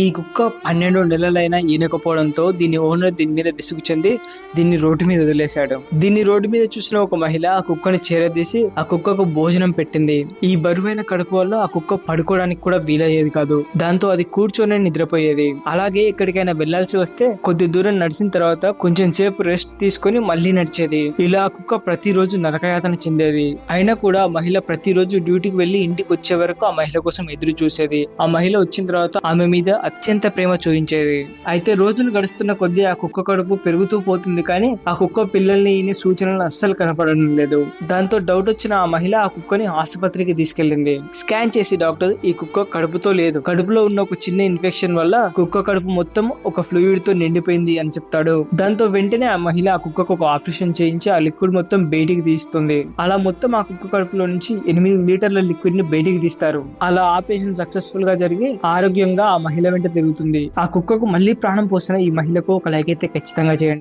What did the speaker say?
ఈ కుక్క 12 నెలలైనా ఈనకపోవడంతో దీని ఓనర్ దీని మీద విసుగు చెంది దీన్ని రోడ్డు మీద వదిలేశాడు. దీన్ని రోడ్డు మీద చూసిన ఒక మహిళ ఆ కుక్కను చేరదీసి ఆ కుక్కకు భోజనం పెట్టింది. ఈ బరువైన కడుపు వల్ల ఆ కుక్క పడుకోవడానికి కూడా వీలయ్యేది కాదు. దాంతో అది కూర్చొని నిద్రపోయేది. అలాగే ఎక్కడికైనా వెళ్లాల్సి వస్తే కొద్ది దూరం నడిచిన తర్వాత కొంచెం సేపు రెస్ట్ తీసుకొని మళ్ళీ నడిచేది. ఇలా ఆ కుక్క ప్రతిరోజు నరకయాతన చెందేది. అయినా కూడా ఆ మహిళ ప్రతిరోజు డ్యూటీకి వెళ్లి ఇంటికి వచ్చే వరకు ఆ మహిళ కోసం ఎదురు చూసేది. ఆ మహిళ వచ్చిన తర్వాత ఆమె మీద అత్యంత ప్రేమ చూపించేది. అయితే రోజులు గడుస్తున్న కొద్దీ ఆ కుక్క కడుపు పెరుగుతూ పోతుంది, కానీ ఆ కుక్క పిల్లల్ని ఈయన సూచనలు అస్సలు కనపడడం లేదు. దాంతో డౌట్ వచ్చిన ఆ మహిళ ఆ కుక్కని ఆసుపత్రికి తీసుకెళ్లింది. స్కాన్ చేసి డాక్టర్ ఈ కుక్క కడుపుతో లేదు, కడుపులో ఉన్న ఒక చిన్న ఇన్ఫెక్షన్ వల్ల కుక్క కడుపు మొత్తం ఒక ఫ్లూయిడ్ తో నిండిపోయింది అని చెప్తాడు. దాంతో వెంటనే ఆ మహిళ ఆ కుక్కకు ఒక ఆపరేషన్ చేయించి ఆ లిక్విడ్ మొత్తం బయటికి తీస్తుంది. అలా మొత్తం ఆ కుక్క కడుపులో నుంచి 8 లీటర్ల లిక్విడ్ ని బయటికి తీస్తారు. అలా ఆపరేషన్ సక్సెస్ఫుల్ గా జరిగి ఆరోగ్యంగా ఆ మహిళ వెంట తిరుగుతుంది. ఆ కుక్కకు మళ్ళీ ప్రాణం పోసిన ఈ మహిళకు ఒక లైక్ అయితే ఖచ్చితంగా చేయండి.